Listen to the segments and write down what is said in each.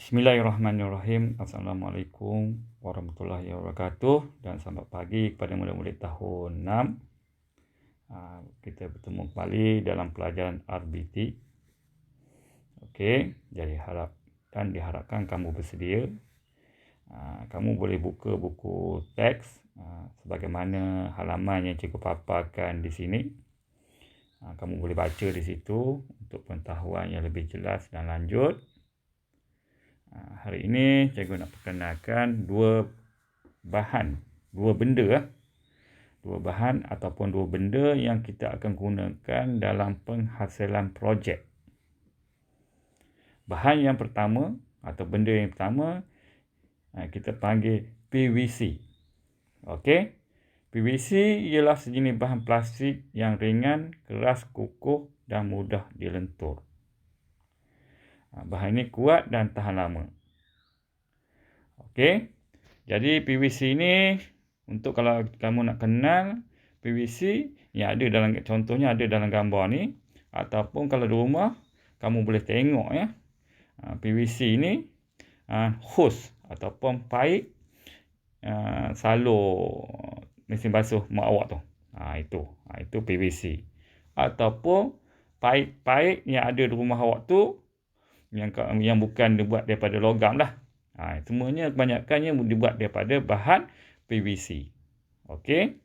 Bismillahirrahmanirrahim. Assalamualaikum warahmatullahi wabarakatuh dan selamat pagi kepada murid-murid tahun 6. Kita bertemu kembali dalam pelajaran RBT. Okey, jadi diharapkan kamu bersedia. Kamu boleh buka buku teks sebagaimana halaman yang cikgu paparkan di sini. Kamu boleh baca di situ untuk pengetahuan yang lebih jelas dan lanjut. Hari ini cikgu nak perkenalkan dua bahan ataupun dua benda yang kita akan gunakan dalam penghasilan projek. Bahan yang pertama atau benda yang pertama kita panggil PVC. Okey. PVC ialah sejenis bahan plastik yang ringan, keras, kukuh dan mudah dilentur. Bahan ini kuat dan tahan lama. Okey. Jadi PVC ini, untuk kalau kamu nak kenal PVC yang ada dalam contohnya ada dalam gambar ni, ataupun kalau di rumah kamu boleh tengok ya. PVC ini hose ataupun paip salur mesin basuh mak awak tu. Itu PVC. Ataupun paip yang ada di rumah awak tu yang bukan dibuat daripada logam lah. Semuanya kebanyakannya dibuat daripada bahan PVC. Okey.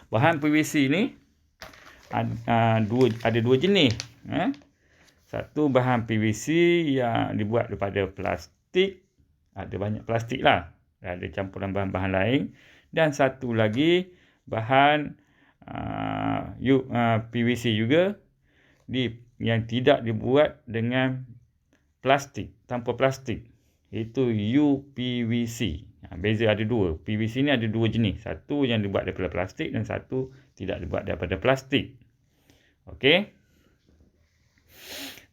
Bahan PVC ni ada dua jenis. Satu bahan PVC yang dibuat daripada plastik. Ada banyak plastik lah. Ada campuran bahan-bahan lain. Dan satu lagi bahan PVC juga yang tidak dibuat dengan plastik, tanpa plastik. Itu UPVC. Beza ada dua. PVC ni ada dua jenis. Satu yang dibuat daripada plastik dan satu tidak dibuat daripada plastik. Okey.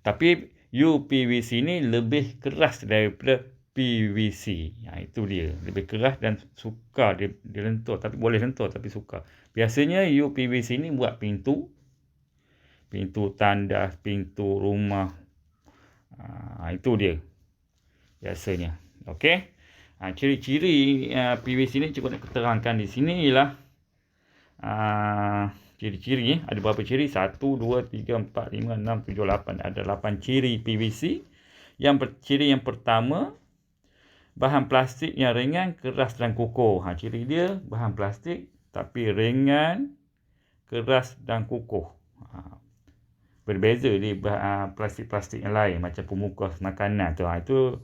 Tapi UPVC ni lebih keras daripada PVC. Itu dia. Lebih keras dan sukar dilentur. Tapi boleh lentur tapi sukar. Biasanya UPVC ni buat pintu tandas, pintu rumah. Itu dia biasanya. Okey. Ciri-ciri PVC ni cikgu nak terangkan di sini ialah ciri-ciri. Ada berapa ciri? 1, 2, 3, 4, 5, 6, 7, 8. Ada 8 ciri PVC. Ciri yang pertama, bahan plastik yang ringan, keras dan kukuh. Ciri dia bahan plastik tapi ringan, keras dan kukuh. Berbeza di plastik-plastik yang lain macam pemukas makanan tu. Itu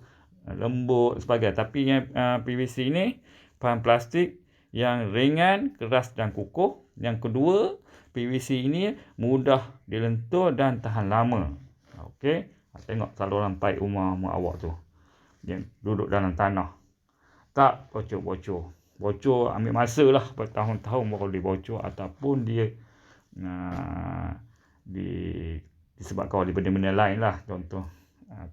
lembut sebagainya. Tapi yang PVC ni bahan plastik yang ringan, keras dan kukuh. Yang kedua, PVC ini mudah dilentur dan tahan lama. Okey. Tengok saluran paip rumah mak awak tu. Yang duduk dalam tanah. Tak bocor-bocor. Bocor ambil masa lah bertahun-tahun baru dia bocor ataupun dia disebabkan oleh benda-benda lain lah. Contoh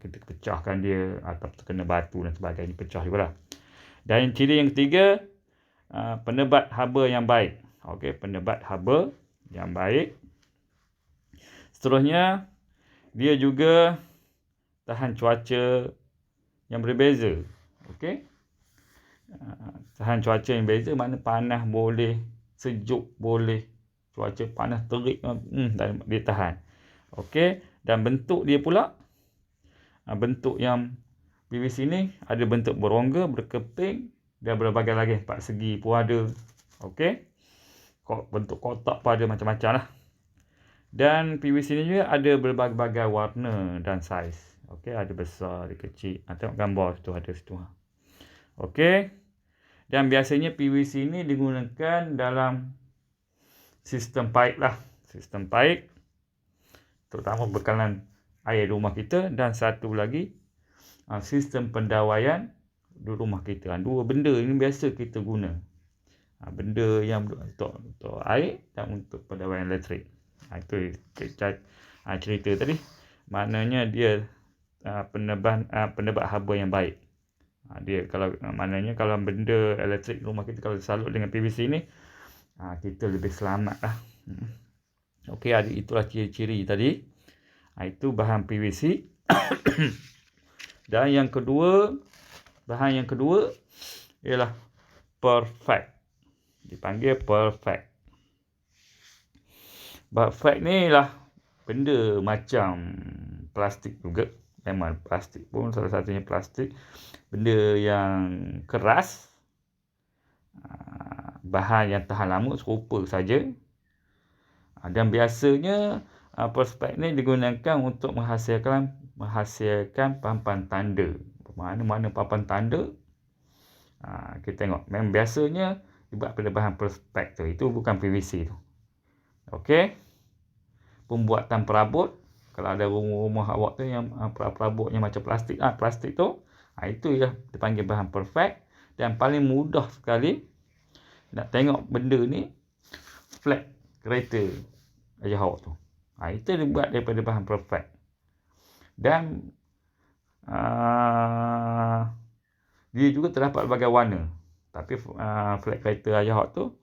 kita pecahkan dia atau terkena batu dan sebagainya, pecah juga lah. Dan ciri yang ketiga, penebat haba yang baik. Okey, penebat haba yang baik. Seterusnya, dia juga tahan cuaca yang berbeza. Okey. Tahan cuaca yang berbeza, mana panas boleh, sejuk boleh, cuaca panas terik dan dia tahan. Okey, dan bentuk dia pula, bentuk yang PVC ni ada bentuk berongga, berkeping dan berbagai lagi, 4 segi pun ada. Okey. Bentuk kotak pun ada macam-macam lah. Dan PVC ni juga ada berbagai-bagai warna dan saiz. Okey, ada besar, ada kecil. Tengok gambar tu, ada situ. Okey. Dan biasanya PVC ni digunakan dalam sistem paip lah. Sistem paip, terutama bekalan air di rumah kita. Dan satu lagi, sistem pendawaian di rumah kita. Dua benda ini biasa kita guna. Benda yang untuk air dan untuk pendawaian elektrik. Itu cerita tadi. Maknanya dia penebat haba yang baik. Dia maknanya kalau benda elektrik rumah kita kalau salut dengan PVC ni, kita lebih selamat lah. Okey, itulah ciri-ciri tadi. Itu bahan PVC. Dan yang kedua, bahan yang kedua ialah perfect. Dipanggil perfect. Perfect ni lah benda macam plastik juga. Memang plastik pun salah satunya plastik. Benda yang keras, bahan yang tahan lama serupa saja. Dan biasanya perfect ni digunakan untuk menghasilkan papan tanda. Mana-mana papan tanda, kita tengok memang biasanya dibuat pada bahan perfect tu. Itu bukan PVC tu. Okey. Pembuatan perabot, kalau ada rumah awak tu yang perabotnya macam plastik, plastik tu, itu ya dipanggil bahan perfect. Dan paling mudah sekali nak tengok benda ni, flat kereta ayah awak tu, itu dibuat daripada bahan perfect. Dan dia juga terdapat berbagai warna. Tapi flat kereta ayah awak tu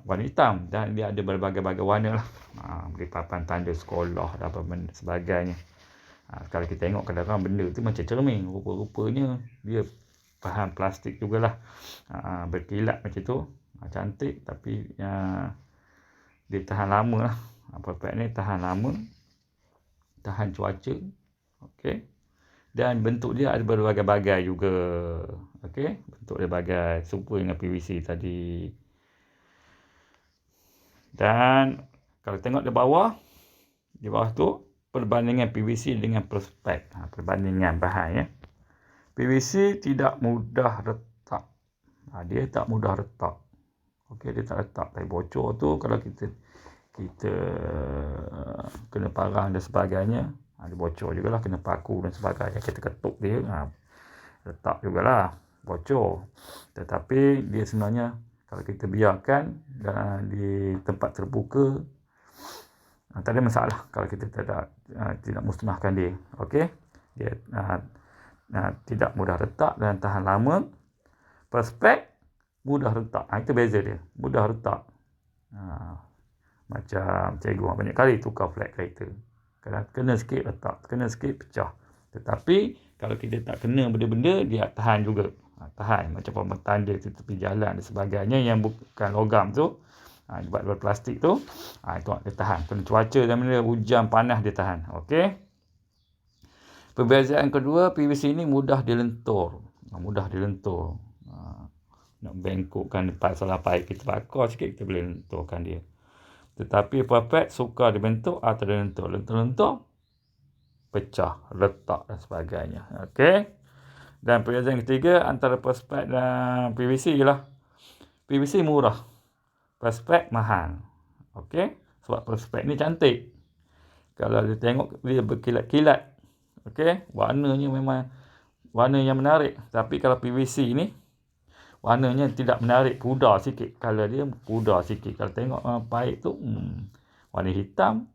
warna hitam, dan dia ada berbagai-bagai warna lah. Beri papan tanda sekolah dan apa sebagainya. Kalau kita tengok kadang-kadang benda tu macam cermin, rupa-rupanya dia bahan plastik jugalah. Berkilat macam tu, cantik, tapi dia tahan lama lah. Perfect ni tahan lama, tahan cuaca. Okey. Dan bentuk dia ada berbagai-bagai juga. Okey, bentuk dia bagai, serupa dengan PVC tadi. Dan kalau tengok di bawah tu perbandingan PVC dengan perfect. Perbandingan bahan ya. PVC tidak mudah retak. Dia tak mudah retak. Okey, dia tak retak. Tapi bocor tu kalau kita kena parang dan sebagainya, dia bocor jugalah, kena paku dan sebagainya. Kita ketuk dia, retak jugalah, bocor. Tetapi dia sebenarnya kalau kita biarkan di tempat terbuka, tak ada masalah kalau kita tidak musnahkan dia. Okey, dia tidak mudah retak dan tahan lama. Perfect mudah retak. Itu beza dia, mudah retak. Macam cikgu banyak kali tukar flat kereta, kena sikit retak, kena sikit pecah. Tetapi kalau kita tak kena benda-benda, dia tahan juga. Tahan macam papan tanda di tepi jalan dan sebagainya yang bukan logam tu, dibuat dari plastik tu, itu dia tahan. Kena cuaca dan benda, hujan panas dia tahan. Okey. Perbezaan kedua, PVC ni mudah dilentur. Nak bengkokkan salah paip kita bakar sikit, kita boleh lenturkan dia. Tetapi perfect sukar dibentuk atau dilentur, pecah, retak dan sebagainya. Okey. Dan perbezaan ketiga antara perfect dan PVC ialah PVC murah, perfect mahal. Okey, sebab perfect ni cantik. Kalau dia tengok, dia berkilat-kilat. Okey, warnanya memang warna yang menarik. Tapi kalau PVC ni warnanya tidak menarik, pudar sikit. Color dia pudar sikit. Kalau tengok paip tu warna hitam,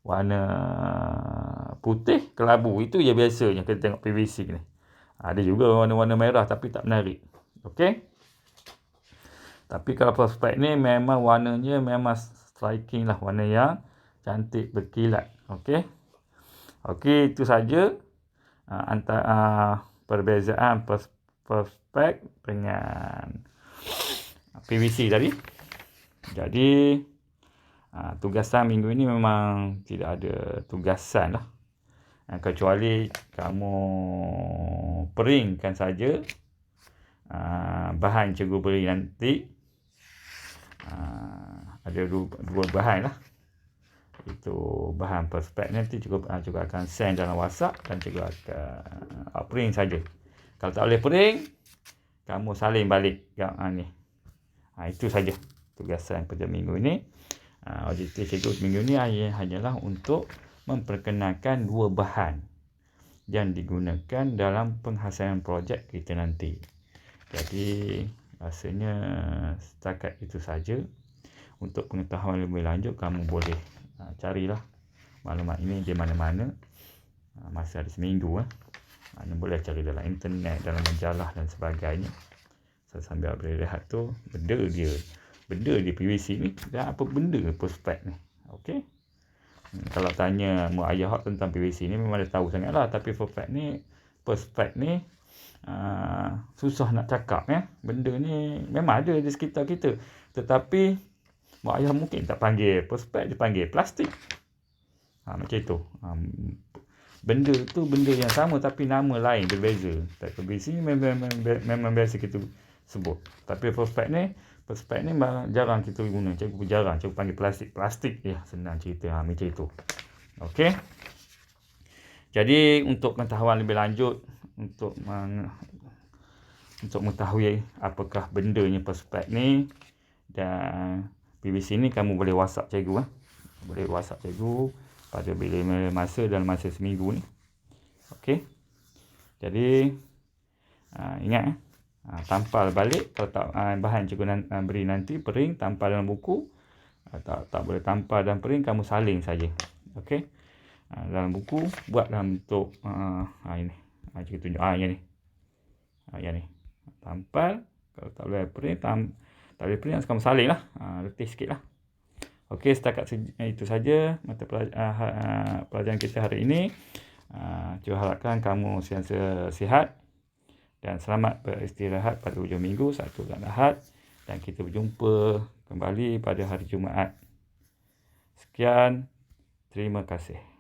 warna putih, kelabu. Itu je biasanya kita tengok PVC ni. Ada juga warna-warna merah tapi tak menarik. Okey. Tapi kalau perfect ni memang warnanya memang striking lah. Warna yang cantik, berkilat. Okey. Okey, itu saja antara perbezaan perfect dengan PVC tadi. Jadi tugasan minggu ini memang tidak ada tugasan lah. Kecuali kamu peringkan saja bahan cikgu beri nanti. Ada dua bahan lah. Itu bahan perfect nanti cikgu akan send dalam WhatsApp dan cikgu akan print saja. Kalau tak boleh print, kamu salin balik yang ni. Itu saja tugasan pada minggu ini. Objektif cikgu minggu ini hanyalah untuk memperkenalkan dua bahan yang digunakan dalam penghasilan projek kita nanti. Jadi rasanya setakat itu saja. Untuk pengetahuan lebih lanjut, kamu boleh carilah maklumat ini di mana-mana. Masa ada seminggu. Mana boleh cari dalam internet, dalam majalah dan sebagainya. Sambil berehat tu, benda dia PVC ni dan apa benda perfect ni. Okey. Kalau tanya mak ayah awak tentang PVC ni memang dia tahu sangat lah. Tapi Perspex ni susah nak cakap ya. Benda ni memang ada di sekitar kita. Tetapi mak ayah mungkin tak panggil Perspex, dia panggil plastik. Macam itu. Benda tu benda yang sama tapi nama lain berbeza. PVC ni memang biasa kita sebut. Tapi Perspex ni jarang kita guna. Cikgu jarang. Cikgu panggil plastik. Ya, senang cerita. Macam itu. Okey. Jadi untuk pengetahuan lebih lanjut, untuk mengetahui apakah bendanya Perspex ni dan PVC ni, kamu boleh WhatsApp cikgu. Boleh WhatsApp cikgu pada bila masa dalam masa seminggu ni. Okey. Jadi ingat tampal balik. Kalau tak bahan cikgu beri nanti pering, tampal dalam buku. Tak boleh tampal dan pering, kamu saling saja. Okey. Dalam buku buat dalam bentuk ini. Cikgu tunjuk yang ni. Yang ni. Tampal. Kalau tak boleh pering, tak boleh pering, kamu saling lah. Letih sikit lah. Okey, setakat itu saja mata pelajaran kita hari ini. Cikgu harapkan kamu sentiasa sihat dan selamat beristirahat pada hujung minggu, Sabtu dan Ahad. Dan kita berjumpa kembali pada hari Jumaat. Sekian, terima kasih.